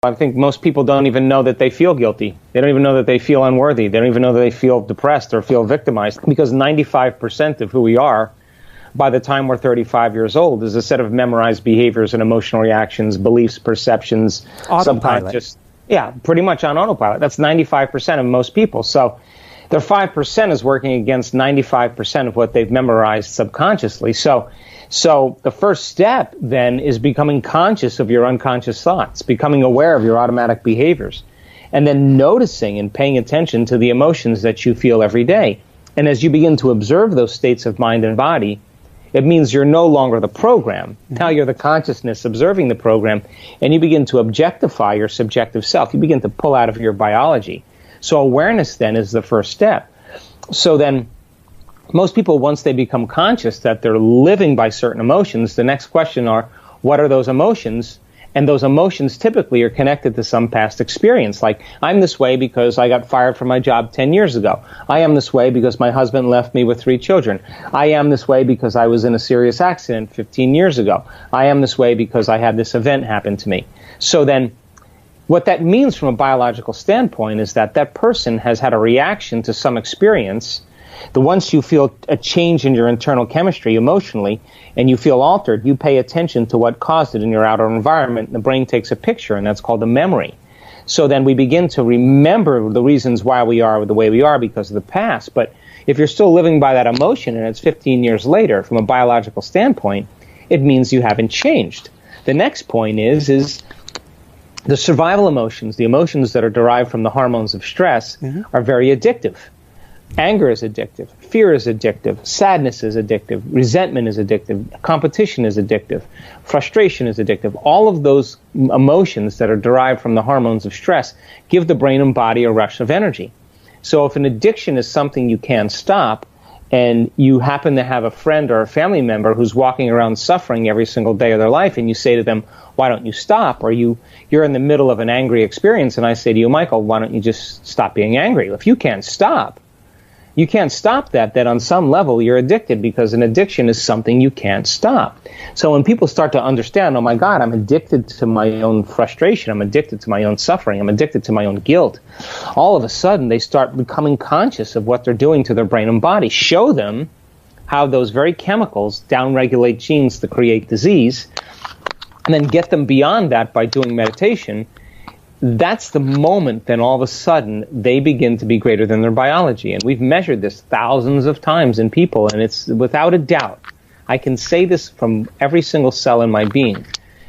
I think most people don't even know that they feel guilty. They don't even know that they feel unworthy. They don't even know that they feel depressed or feel victimized, because 95% of who we are by the time we're 35 years old is a set of memorized behaviors and emotional reactions, beliefs, perceptions, autopilot. Pretty much on autopilot. That's 95% of most people. So their 5% is working against 95% of what they've memorized subconsciously. So the first step then is becoming conscious of your unconscious thoughts, becoming aware of your automatic behaviors, and then noticing and paying attention to the emotions that you feel every day. And as you begin to observe those states of mind and body, it means you're no longer the program. Now you're the consciousness observing the program, and you begin to objectify your subjective self. You begin to pull out of your biology. So awareness then is the first step. So then most people, once they become conscious that they're living by certain emotions, the next question are, what are those emotions? And those emotions typically are connected to some past experience. Like, I'm this way because I got fired from my job 10 years ago. I am this way because my husband left me with 3 children. I am this way because I was in a serious accident 15 years ago. I am this way because I had this event happen to me. So then what that means from a biological standpoint is that that person has had a reaction to some experience. Once you feel a change in your internal chemistry emotionally and you feel altered, you pay attention to what caused it in your outer environment, and the brain takes a picture, and that's called a memory. So then we begin to remember the reasons why we are the way we are because of the past. But if you're still living by that emotion and it's 15 years later, from a biological standpoint, it means you haven't changed. The next point is the survival emotions, the emotions that are derived from the hormones of stress, are very addictive. Anger is addictive. Fear is addictive. Sadness is addictive. Resentment is addictive. Competition is addictive. Frustration is addictive. All of those emotions that are derived from the hormones of stress give the brain and body a rush of energy. So if an addiction is something you can't stop, and you happen to have a friend or a family member who's walking around suffering every single day of their life, and you say to them, why don't you stop? Or you're in the middle of an angry experience, and I say to you, Michael, why don't you just stop being angry? If you can't stop that, then on some level you're addicted, because an addiction is something you can't stop. So when people start to understand, oh my God, I'm addicted to my own frustration, I'm addicted to my own suffering, I'm addicted to my own guilt, all of a sudden they start becoming conscious of what they're doing to their brain and body. Show them how those very chemicals downregulate genes to create disease, and then get them beyond that by doing meditation. That's the moment then all of a sudden they begin to be greater than their biology. And we've measured this thousands of times in people, and it's without a doubt, I can say this from every single cell in my being,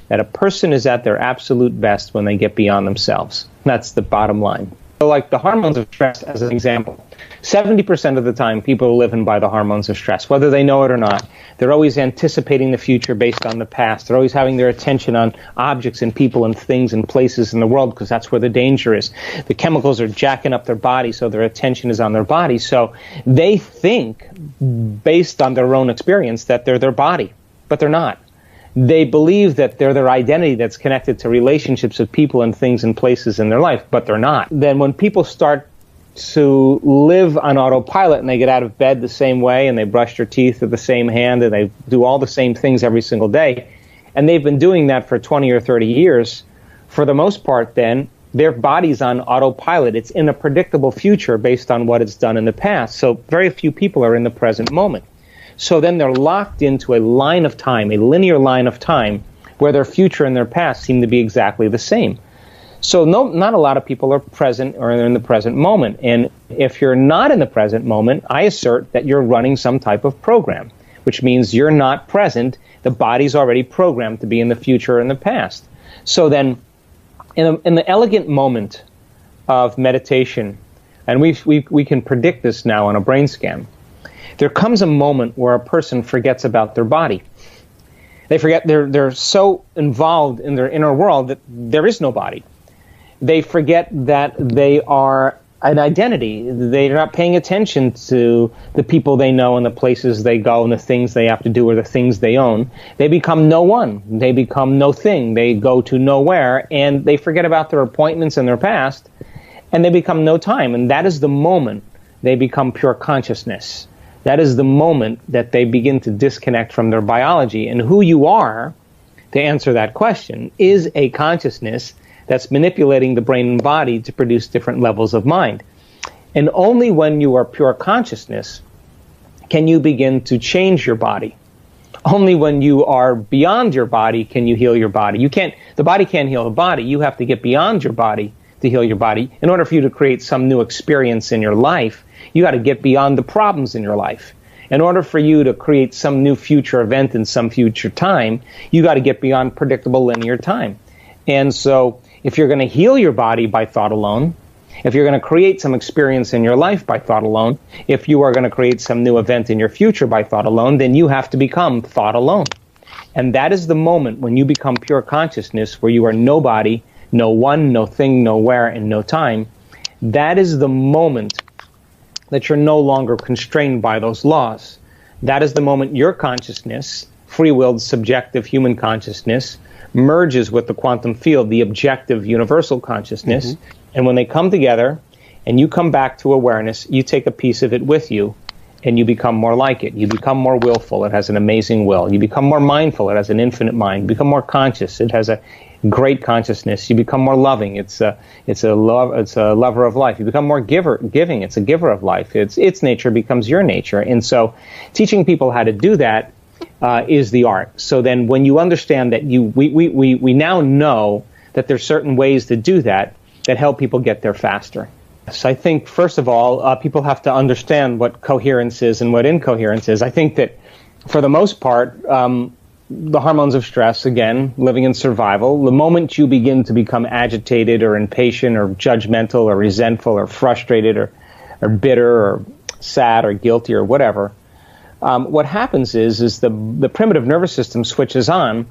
that a person is at their absolute best when they get beyond themselves. That's the bottom line. So like the hormones of stress as an example, 70% of the time people are living by the hormones of stress, whether they know it or not. They're always anticipating the future based on the past. They're always having their attention on objects and people and things and places in the world, because that's where the danger is. The chemicals are jacking up their body, so their attention is on their body. So they think, based on their own experience, that they're their body, but they're not. They believe that they're their identity that's connected to relationships with people and things and places in their life, but they're not. Then when people start to live on autopilot and they get out of bed the same way and they brush their teeth with the same hand and they do all the same things every single day, and they've been doing that for 20 or 30 years, for the most part then, their body's on autopilot. It's in a predictable future based on what it's done in the past. So very few people are in the present moment. So then they're locked into a line of time, a linear line of time, where their future and their past seem to be exactly the same. So not a lot of people are present or in the present moment. And if you're not in the present moment, I assert that you're running some type of program, which means you're not present. The body's already programmed to be in the future or in the past. So then in the elegant moment of meditation, and we can predict this now on a brain scan, there comes a moment where a person forgets about their body. They forget, they're so involved in their inner world that there is no body. They forget that they are an identity. They're not paying attention to the people they know and the places they go and the things they have to do or the things they own. They become no one. They become no thing. They go to nowhere, and they forget about their appointments and their past, and they become no time. And that is the moment they become pure consciousness. That is the moment that they begin to disconnect from their biology. And who you are, to answer that question, is a consciousness that's manipulating the brain and body to produce different levels of mind. And only when you are pure consciousness can you begin to change your body. Only when you are beyond your body can you heal your body. The body can't heal the body. You have to get beyond your body to heal your body. In order for you to create some new experience in your life, you got to get beyond the problems in your life. In order for you to create some new future event in some future time, you got to get beyond predictable linear time. And so if you're going to heal your body by thought alone, if you're going to create some experience in your life by thought alone, if you are going to create some new event in your future by thought alone, then you have to become thought alone. And that is the moment when you become pure consciousness, where you are nobody, no one, no thing, nowhere, and no time. That is the moment that you're no longer constrained by those laws. That is the moment your consciousness, free-willed, subjective human consciousness, merges with the quantum field, the objective universal consciousness. Mm-hmm. And when they come together and you come back to awareness, you take a piece of it with you and you become more like it. You become more willful. It has an amazing will. You become more mindful. It has an infinite mind. You become more conscious. It has a great consciousness. You become more loving. It's a lover of life. You become more giving. It's a giver of life. Its nature becomes your nature. And so teaching people how to do that is the art. So then when you understand that we now know that there's certain ways to do that help people get there faster. So I think, first of all, people have to understand what coherence is and what incoherence is. I think that, for the most part, the hormones of stress, again, living in survival, the moment you begin to become agitated or impatient or judgmental or resentful or frustrated or bitter or sad or guilty or whatever, what happens is the primitive nervous system switches on,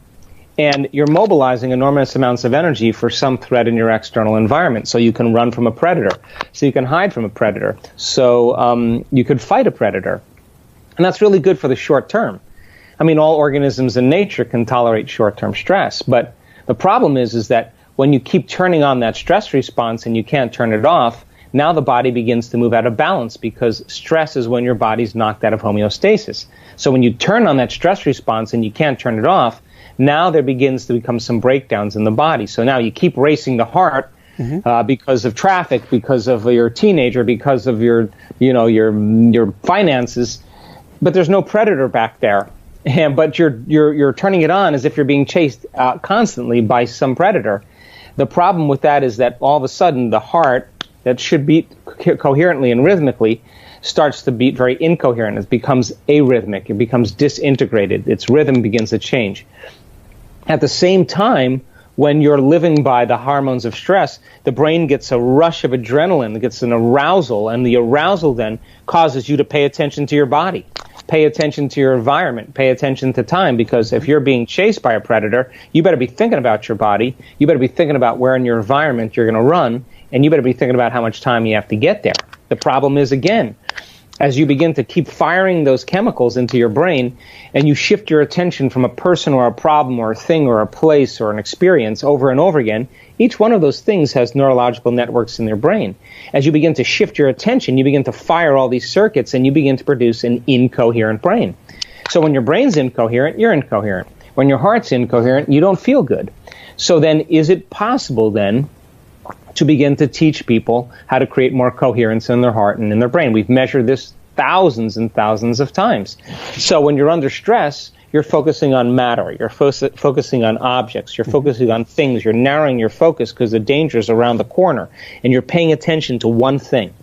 and you're mobilizing enormous amounts of energy for some threat in your external environment. So you can run from a predator. So you can hide from a predator. So you could fight a predator. And that's really good for the short term. I mean, all organisms in nature can tolerate short-term stress. But the problem is that when you keep turning on that stress response and you can't turn it off, now the body begins to move out of balance, because stress is when your body's knocked out of homeostasis. So when you turn on that stress response and you can't turn it off, now there begins to become some breakdowns in the body. So now you keep racing the heart because of traffic, because of your teenager, because of your finances, but there's no predator back there. But you're turning it on as if you're being chased constantly by some predator. The problem with that is that all of a sudden the heart, that should beat coherently and rhythmically, starts to beat very incoherent. It becomes arrhythmic. It becomes disintegrated. Its rhythm begins to change. At the same time, when you're living by the hormones of stress, the brain gets a rush of adrenaline, it gets an arousal, and the arousal then causes you to pay attention to your body, pay attention to your environment, pay attention to time, because if you're being chased by a predator, you better be thinking about your body, you better be thinking about where in your environment you're going to run, and you better be thinking about how much time you have to get there. The problem is, again, as you begin to keep firing those chemicals into your brain and you shift your attention from a person or a problem or a thing or a place or an experience over and over again, each one of those things has neurological networks in their brain. As you begin to shift your attention, you begin to fire all these circuits and you begin to produce an incoherent brain. So when your brain's incoherent, you're incoherent. When your heart's incoherent, you don't feel good. So then, is it possible then to begin to teach people how to create more coherence in their heart and in their brain? We've measured this thousands and thousands of times. So when you're under stress, you're focusing on matter, you're focusing on objects, you're focusing on things, you're narrowing your focus because the danger is around the corner, and you're paying attention to one thing.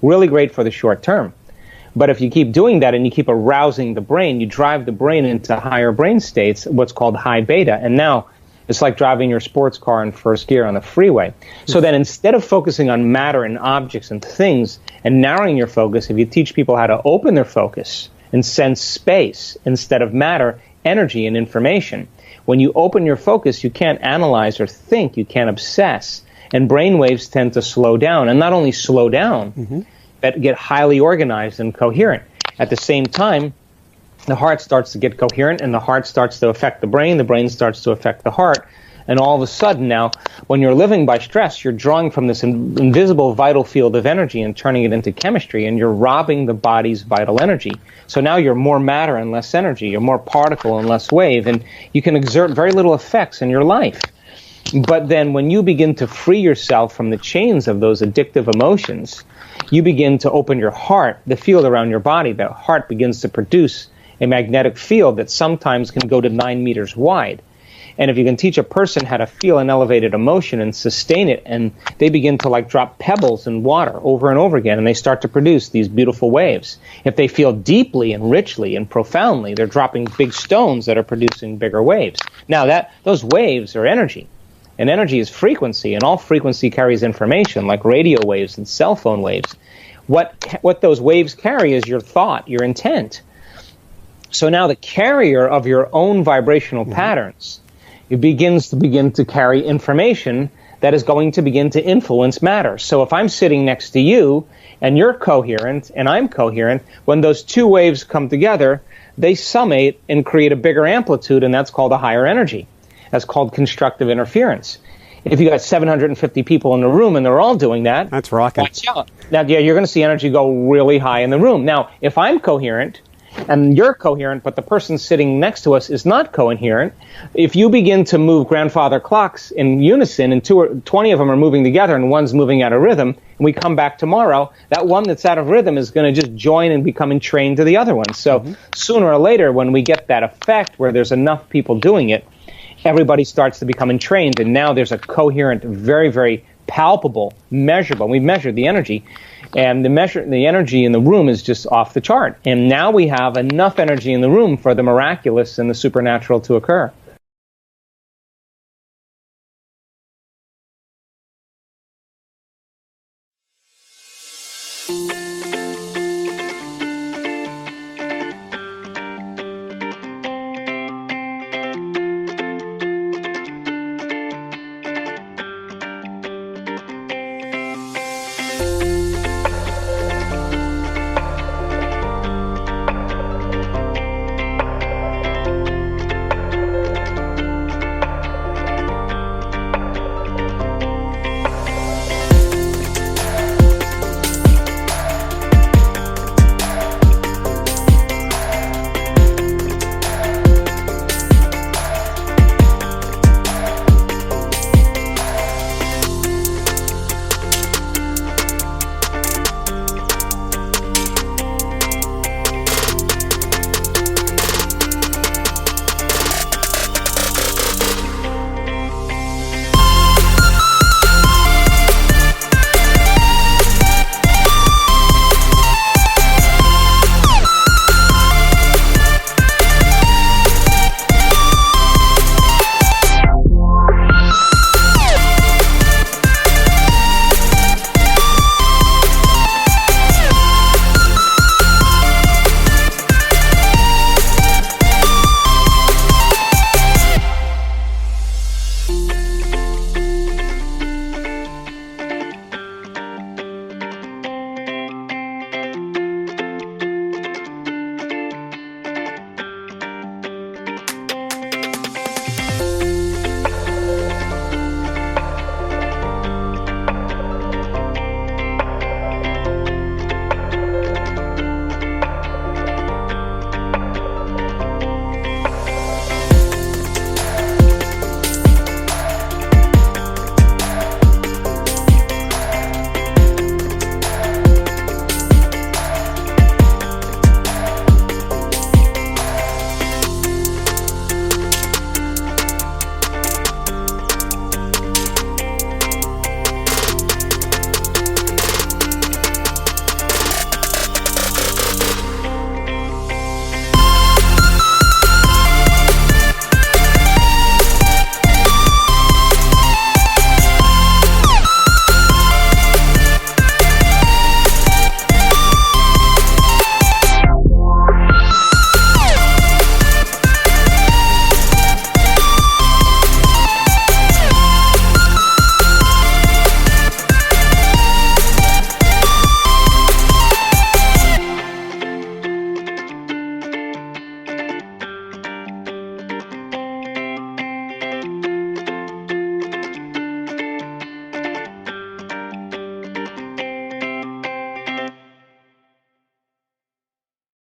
Really great for the short term. But if you keep doing that and you keep arousing the brain, you drive the brain into higher brain states, what's called high beta, and now it's like driving your sports car in first gear on the freeway. So then, instead of focusing on matter and objects and things and narrowing your focus, if you teach people how to open their focus and sense space instead of matter, energy, and information, when you open your focus, you can't analyze or think, you can't obsess, and brain waves tend to slow down. And not only slow down, but get highly organized and coherent. At the same time, the heart starts to get coherent, and the heart starts to affect the brain starts to affect the heart, and all of a sudden now, when you're living by stress, you're drawing from this invisible vital field of energy and turning it into chemistry, and you're robbing the body's vital energy. So now you're more matter and less energy, you're more particle and less wave, and you can exert very little effects in your life. But then when you begin to free yourself from the chains of those addictive emotions, you begin to open your heart, the field around your body. That heart begins to produce a magnetic field that sometimes can go to 9 meters wide. And if you can teach a person how to feel an elevated emotion and sustain it, and they begin to like drop pebbles in water over and over again, and they start to produce these beautiful waves. If they feel deeply and richly and profoundly, they're dropping big stones that are producing bigger waves. Now those waves are energy. And energy is frequency, and all frequency carries information, like radio waves and cell phone waves. What those waves carry is your thought, your intent. So now the carrier of your own vibrational patterns, it begins to carry information that is going to begin to influence matter. So if I'm sitting next to you, and you're coherent, and I'm coherent, when those two waves come together, they summate and create a bigger amplitude, and that's called a higher energy. That's called constructive interference. If you got 750 people in the room and they're all doing that, that's rocking. Watch out. Now, yeah, you're going to see energy go really high in the room. Now, if I'm coherent and you're coherent, but the person sitting next to us is not coherent, if you begin to move grandfather clocks in unison and 20 of them are moving together and one's moving out of rhythm, and we come back tomorrow, that one that's out of rhythm is going to just join and become entrained to the other one. So sooner or later, when we get that effect where there's enough people doing it, everybody starts to become entrained, and now there's a coherent, very, very palpable, measurable. We measured the energy, and the energy in the room is just off the chart. And now we have enough energy in the room for the miraculous and the supernatural to occur.